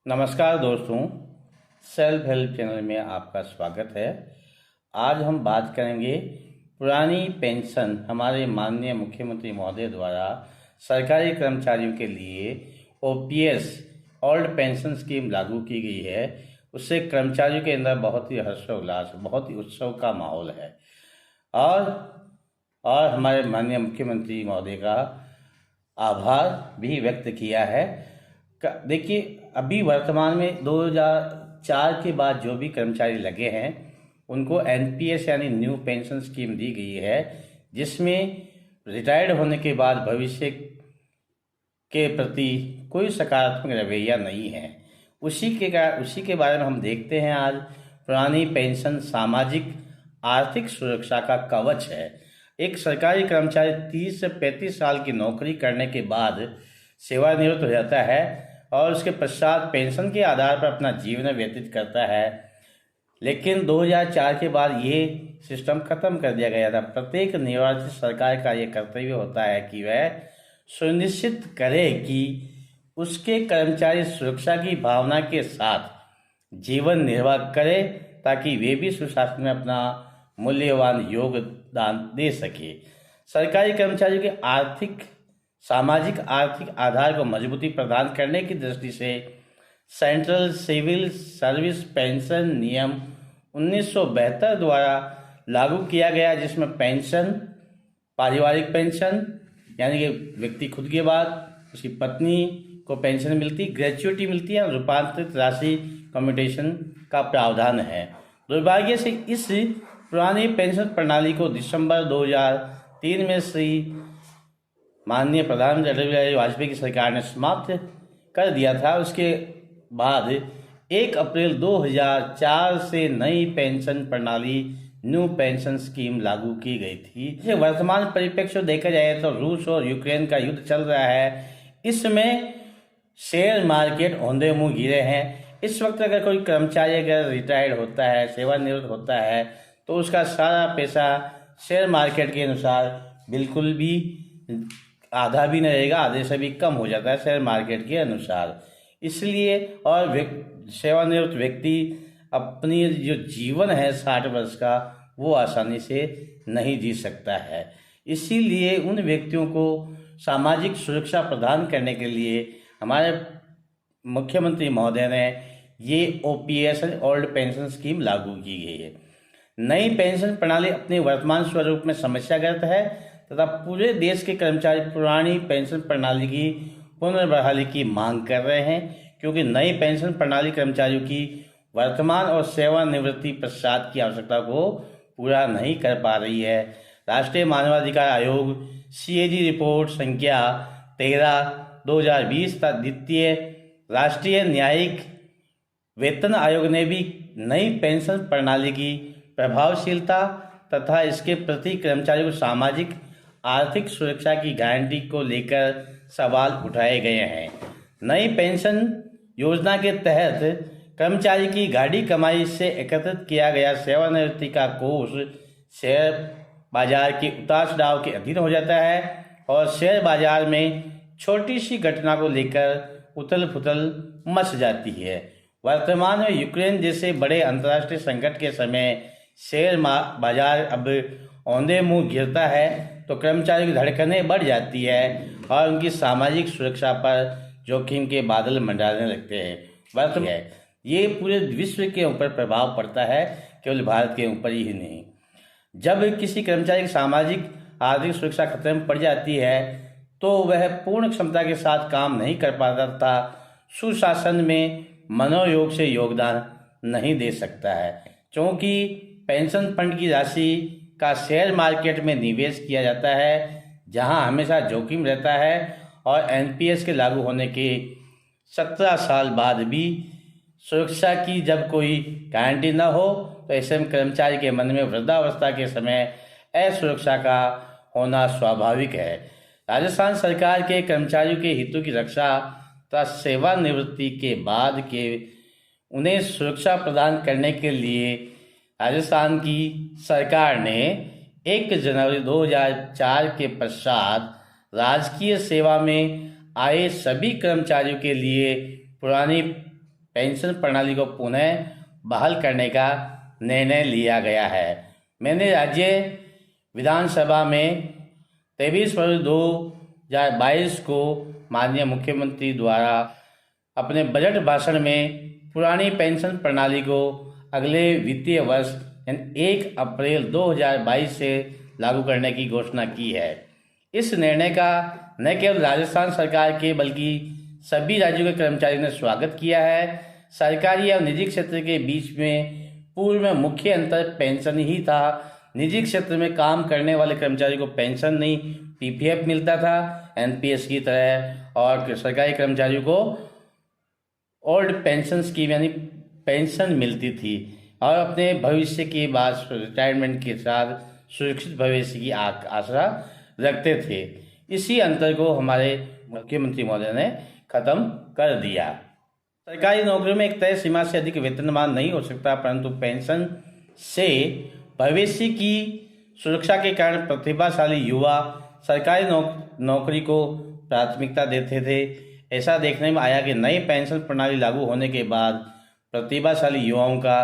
नमस्कार दोस्तों, self help channel में आपका स्वागत है। आज हम बात करेंगे पुरानी पेंशन हमारे माननीय मुख्यमंत्री महोदय द्वारा सरकारी कर्मचारियों के लिए ओपीएस ओल्ड पेंशन स्कीम लागू की गई है। उससे कर्मचारियों के अंदर बहुत ही हर्षोल्लास, बहुत ही उत्सव का माहौल है और हमारे माननीय मुख्यमंत्री महोदय का आभार भी व्यक्त किया है। देखिए, अभी वर्तमान में 2004 के बाद जो भी कर्मचारी लगे हैं उनको एनपीएस यानी न्यू पेंशन स्कीम दी गई है, जिसमें रिटायर्ड होने के बाद भविष्य के प्रति कोई सकारात्मक रवैया नहीं है। उसी के बारे में हम देखते हैं। आज पुरानी पेंशन सामाजिक आर्थिक सुरक्षा का कवच है। एक सरकारी कर्मचारी 30 से 35 साल की नौकरी करने के बाद सेवानिवृत्त हो जाता है और उसके पश्चात पेंशन के आधार पर अपना जीवन व्यतीत करता है। लेकिन 2004 के बाद ये सिस्टम खत्म कर दिया गया था। प्रत्येक निर्वाचित सरकार का ये कर्तव्य होता है कि वह सुनिश्चित करे कि उसके कर्मचारी सुरक्षा की भावना के साथ जीवन निर्वाह करे, ताकि वे भी सुशासन में अपना मूल्यवान योगदान दे सके। सरकारी कर्मचारियों के सामाजिक आर्थिक आधार को मजबूती प्रदान करने की दृष्टि से सेंट्रल सिविल सर्विस पेंशन नियम 1972 द्वारा लागू किया गया, जिसमें पेंशन, पारिवारिक पेंशन यानी कि व्यक्ति खुद के बाद उसकी पत्नी को पेंशन मिलती, ग्रेच्युटी मिलती है और रूपांतरित राशि कम्यूटेशन का प्रावधान है। दुर्भाग्य से इस पुरानी पेंशन प्रणाली को दिसंबर 2003 में श्री माननीय प्रधानमंत्री अटल बिहारी वाजपेयी की सरकार ने समाप्त कर दिया था। उसके बाद 1 अप्रैल 2004 से नई पेंशन प्रणाली न्यू पेंशन स्कीम लागू की गई थी। वर्तमान परिप्रेक्ष्य देखा जाए तो रूस और यूक्रेन का युद्ध चल रहा है। इसमें शेयर मार्केट औंधे मुंह गिरे हैं। इस वक्त अगर कोई कर्मचारी अगर रिटायर्ड होता है, सेवानिवृत्त होता है, तो उसका सारा पैसा शेयर मार्केट के अनुसार बिल्कुल भी आधा भी नहीं रहेगा, आधे से भी कम हो जाता है शेयर मार्केट के अनुसार। इसलिए और सेवानिवृत्त व्यक्ति अपनी जो जीवन है 60 वर्ष का, वो आसानी से नहीं जी सकता है। इसीलिए उन व्यक्तियों को सामाजिक सुरक्षा प्रदान करने के लिए हमारे मुख्यमंत्री महोदय ने ये ओपीएस ओल्ड पेंशन स्कीम लागू की गई है। नई पेंशन प्रणाली अपने वर्तमान स्वरूप में समस्याग्रस्त है तथा पूरे देश के कर्मचारी पुरानी पेंशन प्रणाली की पुनर्बहाली की मांग कर रहे हैं, क्योंकि नई पेंशन प्रणाली कर्मचारियों की वर्तमान और सेवानिवृत्ति पश्चात की आवश्यकता को पूरा नहीं कर पा रही है। राष्ट्रीय मानवाधिकार आयोग सीएजी रिपोर्ट संख्या 13/2020 तथा द्वितीय राष्ट्रीय न्यायिक वेतन आयोग ने भी नई पेंशन प्रणाली की प्रभावशीलता तथा इसके प्रति कर्मचारियों को सामाजिक आर्थिक सुरक्षा की गारंटी को लेकर सवाल उठाए गए हैं। नई पेंशन योजना के तहत कर्मचारी की गाढ़ी कमाई से एकत्रित किया गया सेवानिवृत्ति का कोष शेयर बाजार के उतार चढ़ाव के अधीन हो जाता है और शेयर बाजार में छोटी सी घटना को लेकर उथल पुथल मच जाती है। वर्तमान में यूक्रेन जैसे बड़े अंतर्राष्ट्रीय संकट के समय शेयर बाजार अब औंधे मुंह गिरता है तो कर्मचारियों की धड़कनें बढ़ जाती है और उनकी सामाजिक सुरक्षा पर जोखिम के बादल मंडराने लगते हैं। वर्तमान ये पूरे विश्व के ऊपर प्रभाव पड़ता है, केवल भारत के ऊपर ही नहीं। जब किसी कर्मचारी की सामाजिक आर्थिक सुरक्षा खतरे में पड़ जाती है तो वह पूर्ण क्षमता के साथ काम नहीं कर पाता तथा सुशासन में मनोयोग से योगदान नहीं दे सकता है। क्योंकि पेंशन फंड की राशि का शेयर मार्केट में निवेश किया जाता है, जहां हमेशा जोखिम रहता है और एनपीएस के लागू होने के 17 साल बाद भी सुरक्षा की जब कोई गारंटी न हो तो ऐसे में कर्मचारी के मन में वृद्धावस्था के समय असुरक्षा का होना स्वाभाविक है। राजस्थान सरकार के कर्मचारियों के हितों की रक्षा तथा सेवानिवृत्ति के बाद के उन्हें सुरक्षा प्रदान करने के लिए राजस्थान की सरकार ने 1 जनवरी 2004 के पश्चात राजकीय सेवा में आए सभी कर्मचारियों के लिए पुरानी पेंशन प्रणाली को पुनः बहाल करने का निर्णय लिया गया है। मैंने राज्य विधानसभा में 23 फरवरी 2022 को माननीय मुख्यमंत्री द्वारा अपने बजट भाषण में पुरानी पेंशन प्रणाली को अगले वित्तीय वर्ष यानी 1 अप्रैल 2022 से लागू करने की घोषणा की है। इस निर्णय का न केवल राजस्थान सरकार के बल्कि सभी राज्यों के कर्मचारियों ने स्वागत किया है। सरकारी और निजी क्षेत्र के बीच में पूर्व में मुख्य अंतर पेंशन ही था। निजी क्षेत्र में काम करने वाले कर्मचारी को पेंशन नहीं, पीपीएफ मिलता था एनपीएस की तरह, और सरकारी कर्मचारियों को ओल्ड पेंशन स्कीम यानी पेंशन मिलती थी और अपने भविष्य की बात रिटायरमेंट के साथ सुरक्षित भविष्य की आशा रखते थे। इसी अंतर को हमारे मुख्यमंत्री महोदय ने खत्म कर दिया। सरकारी नौकरियों में एक तय सीमा से अधिक वेतनमान नहीं हो सकता, परंतु पेंशन से भविष्य की सुरक्षा के कारण प्रतिभाशाली युवा सरकारी नौकरी को प्राथमिकता देते थे। ऐसा देखने में आया कि नई पेंशन प्रणाली लागू होने के बाद प्रतिभाशाली युवाओं का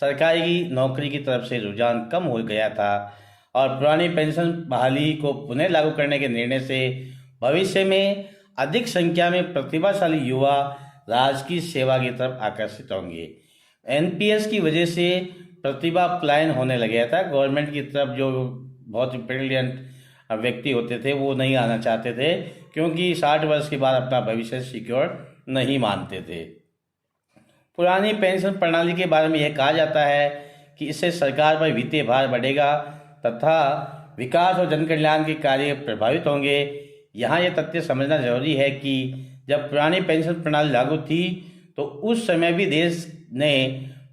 सरकारी नौकरी की तरफ से रुझान कम हो गया था और पुरानी पेंशन बहाली को पुनः लागू करने के निर्णय से भविष्य में अधिक संख्या में प्रतिभाशाली युवा राजकीय सेवा की तरफ आकर्षित होंगे। एनपीएस की वजह से प्रतिभा पलायन होने लगा था। गवर्नमेंट की तरफ जो बहुत ब्रिलियंट व्यक्ति होते थे वो नहीं आना चाहते थे, क्योंकि 60 वर्ष के बाद अपना भविष्य सिक्योर नहीं मानते थे। पुरानी पेंशन प्रणाली के बारे में यह कहा जाता है कि इससे सरकार पर वित्तीय भार बढ़ेगा तथा विकास और जनकल्याण के कार्य प्रभावित होंगे। यहाँ यह तथ्य समझना जरूरी है कि जब पुरानी पेंशन प्रणाली लागू थी तो उस समय भी देश ने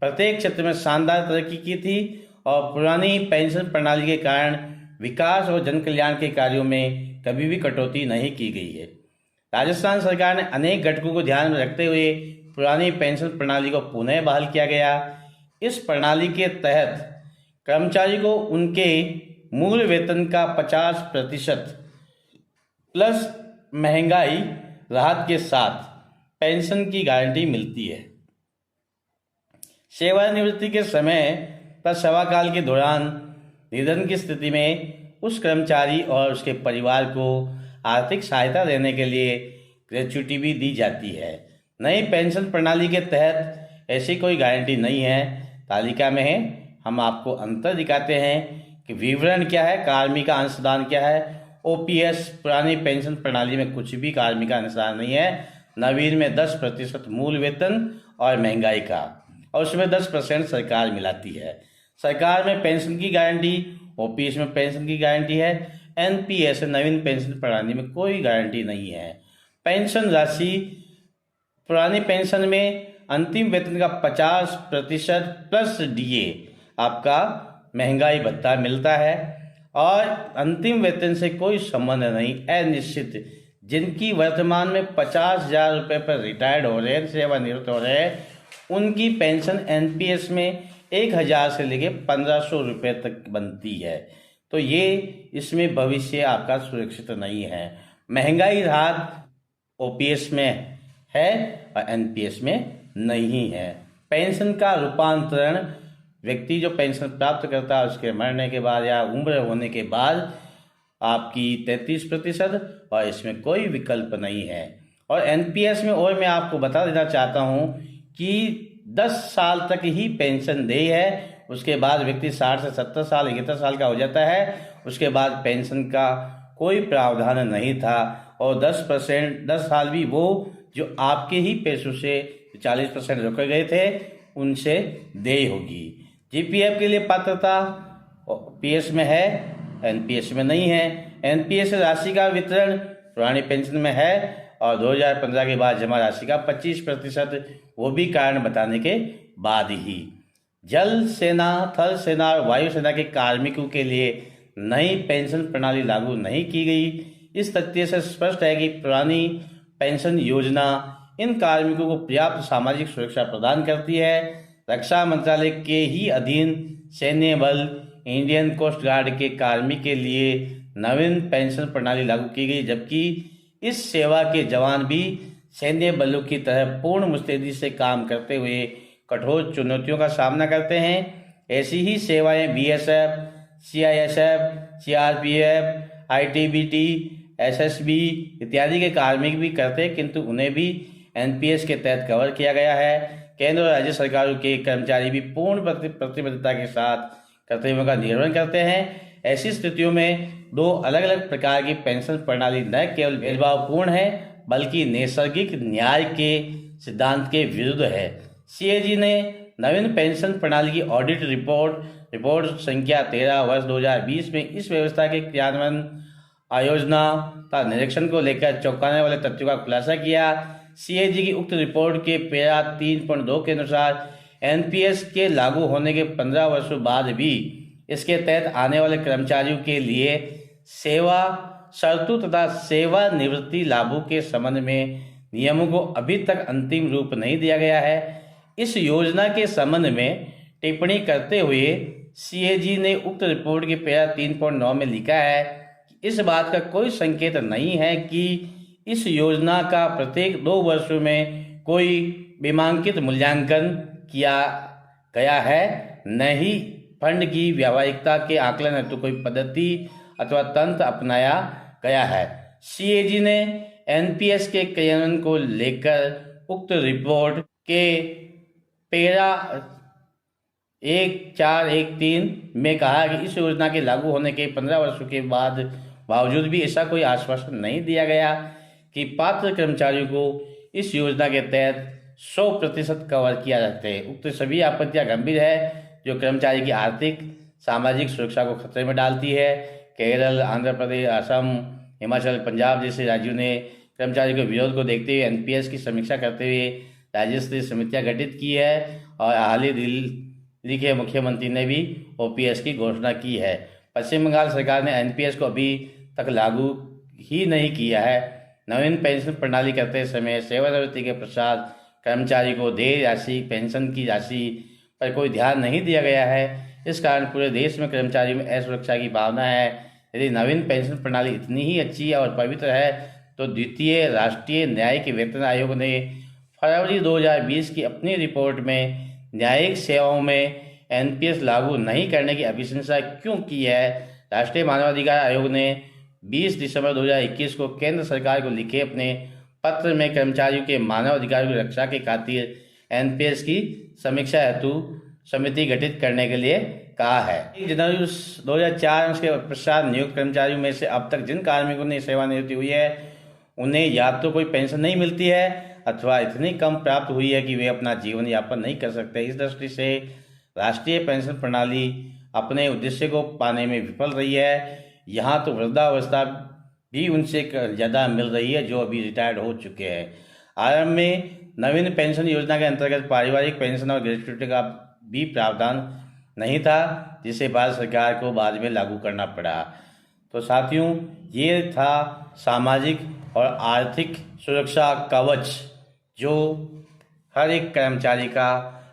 प्रत्येक क्षेत्र में शानदार तरक्की की थी और पुरानी पेंशन प्रणाली के कारण विकास और जनकल्याण के कार्यों में कभी भी कटौती नहीं की गई है। राजस्थान सरकार ने अनेक घटकों को ध्यान में रखते हुए पुरानी पेंशन प्रणाली को पुनः बहाल किया गया। इस प्रणाली के तहत कर्मचारी को उनके मूल वेतन का 50% प्लस महंगाई राहत के साथ पेंशन की गारंटी मिलती है। सेवानिवृत्ति के समय तथा सेवाकाल के दौरान निधन की स्थिति में उस कर्मचारी और उसके परिवार को आर्थिक सहायता देने के लिए ग्रेच्युटी भी दी जाती है। नई पेंशन प्रणाली के तहत ऐसी कोई गारंटी नहीं है। तालिका में है, हम आपको अंतर दिखाते हैं कि विवरण क्या है, कार्मिक अंशदान क्या है। ओपीएस पुरानी पेंशन प्रणाली में कुछ भी कार्मिक अंशदान नहीं है। नवीन में 10% मूल वेतन और महंगाई का, और उसमें 10% सरकार मिलाती है। सरकार में पेंशन की गारंटी, ओपीएस में पेंशन की गारंटी है। एनपीएस नवीन पेंशन प्रणाली में कोई गारंटी नहीं है। पेंशन राशि पुरानी पेंशन में अंतिम वेतन का 50% प्लस डीए आपका महंगाई भत्ता मिलता है और अंतिम वेतन से कोई संबंध नहीं। अनिश्चित जिनकी वर्तमान में 50,000 रुपये पर रिटायर्ड हो रहे हैं, सेवानिवृत्त हो रहे हैं, उनकी पेंशन एनपीएस में 1,000 से लेके 1,500 रुपये तक बनती है। तो ये इसमें भविष्य आपका सुरक्षित नहीं है। महंगाई राहत ओपीएस में है और एनपीएस में नहीं है। पेंशन का रूपांतरण व्यक्ति जो पेंशन प्राप्त करता है उसके मरने के बाद या उम्र होने के बाद आपकी 33% और इसमें कोई विकल्प नहीं है। और एनपीएस में और मैं आपको बता देना चाहता हूँ कि 10 साल तक ही पेंशन दे है। उसके बाद व्यक्ति 60 से 70 साल 71 साल का हो जाता है, उसके बाद पेंशन का कोई प्रावधान नहीं था। और 10 साल भी वो जो आपके ही पैसों से 40% रोके गए थे उनसे देय होगी। जीपीएफ के लिए पात्रता पीएस में है, एनपीएस में नहीं है। एनपीएस राशि का वितरण पुरानी पेंशन में है और 2015 के बाद जमा राशि का 25%, वो भी कारण बताने के बाद ही। जल सेना, थल सेना और वायुसेना के कार्मिकों के लिए नई पेंशन प्रणाली लागू नहीं की गई। इस तथ्य से स्पष्ट है कि पुरानी पेंशन योजना इन कार्मिकों को पर्याप्त सामाजिक सुरक्षा प्रदान करती है। रक्षा मंत्रालय के ही अधीन सैन्य बल, इंडियन कोस्ट गार्ड के कार्मिक के लिए नवीन पेंशन प्रणाली लागू की गई, जबकि इस सेवा के जवान भी सैन्य बलों की तरह पूर्ण मुस्तैदी से काम करते हुए कठोर चुनौतियों का सामना करते हैं। ऐसी ही सेवाएं BSF, CISF, CRPF, ITBT, SSB इत्यादि के कार्मिक भी करते हैं, किंतु उन्हें भी एनपीएस के तहत कवर किया गया है। केंद्र और राज्य सरकारों के कर्मचारी भी पूर्ण प्रतिबद्धता के साथ कर्तव्यों का निर्वहन करते हैं। ऐसी स्थितियों में दो अलग अलग प्रकार की पेंशन प्रणाली न केवल भेदभावपूर्ण है बल्कि नैसर्गिक न्याय के सिद्धांत के विरुद्ध है। सीएजी ने नवीन पेंशन प्रणाली की ऑडिट रिपोर्ट संख्या 13 वर्ष 2020 में इस व्यवस्था के क्रियान्वयन, आयोजना तथा निरीक्षण को लेकर चौंकाने वाले तथ्यों का खुलासा किया। सीएजी की उक्त रिपोर्ट के पैरा 3.2 के अनुसार एनपीएस के लागू होने के 15 वर्षों बाद भी इसके तहत आने वाले कर्मचारियों के लिए सेवा शर्तों तथा सेवानिवृत्ति लाभों के संबंध में नियमों को अभी तक अंतिम रूप नहीं दिया गया है। इस योजना के संबंध में टिप्पणी करते हुए सीएजी ने उक्त रिपोर्ट के पैरा 3.9 में लिखा है कि इस बात का कोई संकेत नहीं है कि इस योजना का प्रत्येक 2 वर्षों में कोई बीमांकित मूल्यांकन किया गया है, न ही फंड की व्यावहारिकता के आकलन हेतु कोई पद्धति अथवा तंत्र अपनाया गया है। सीएजी ने एनपीएस के क्रियान्वयन को लेकर उक्त रिपोर्ट के पैरा 1413 में कहा कि इस योजना के लागू होने के 15 वर्षों के बाद बावजूद भी ऐसा कोई आश्वासन नहीं दिया गया कि पात्र कर्मचारियों को इस योजना के तहत 100% कवर किया जाता है। उक्त सभी आपत्तियां गंभीर है जो कर्मचारी की आर्थिक सामाजिक सुरक्षा को खतरे में डालती है। केरल, आंध्र प्रदेश, असम, हिमाचल, पंजाब जैसे राज्यों ने कर्मचारी के विरोध को देखते हुए एनपीएस की समीक्षा करते हुए राज्य स्तरीय समितियां गठित की है और हाल ही दिल्ली के मुख्यमंत्री ने भी ओपीएस की घोषणा की है। पश्चिम बंगाल सरकार ने एनपीएस को अभी तक लागू ही नहीं किया है। नवीन पेंशन प्रणाली करते समय सेवानिवृत्ति के पश्चात कर्मचारी को देय राशि पेंशन की राशि पर कोई ध्यान नहीं दिया गया है। इस कारण पूरे देश में कर्मचारियों में असुरक्षा की भावना है। यदि नवीन पेंशन प्रणाली इतनी ही अच्छी और पवित्र है तो द्वितीय राष्ट्रीय न्यायिक वेतन आयोग ने फरवरी 2020 की अपनी रिपोर्ट में न्यायिक सेवाओं में एनपीएस लागू नहीं करने की अभिशंसा क्यों की है। राष्ट्रीय मानवाधिकार आयोग ने 20 दिसंबर 2021 को केंद्र सरकार को लिखे अपने पत्र में कर्मचारियों के मानव अधिकारों की रक्षा के खातिर एनपीएस की समीक्षा हेतु समिति गठित करने के लिए कहा है। जनवरी 2004 उसके पश्चात नियुक्त कर्मचारियों में से अब तक जिन कार्मिकों ने सेवानिवृत्ति हुई है उन्हें या तो कोई पेंशन नहीं मिलती है अथवा इतनी कम प्राप्त हुई है कि वे अपना जीवन यापन नहीं कर सकते। इस दृष्टि से राष्ट्रीय पेंशन प्रणाली अपने उद्देश्य को पाने में विफल रही है। यहाँ तो वृद्धावस्था भी उनसे ज़्यादा मिल रही है जो अभी रिटायर्ड हो चुके हैं। आरंभ में नवीन पेंशन योजना के अंतर्गत पारिवारिक पेंशन और ग्रेच्युटी का भी प्रावधान नहीं था, जिसे भारत सरकार को बाद में लागू करना पड़ा। तो साथियों, ये था सामाजिक और आर्थिक सुरक्षा कवच जो हर एक कर्मचारी का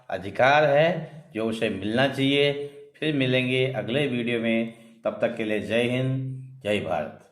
अधिकार है, जो उसे मिलना चाहिए। फिर मिलेंगे अगले वीडियो में, तब तक के लिए जय हिंद, जय भारत।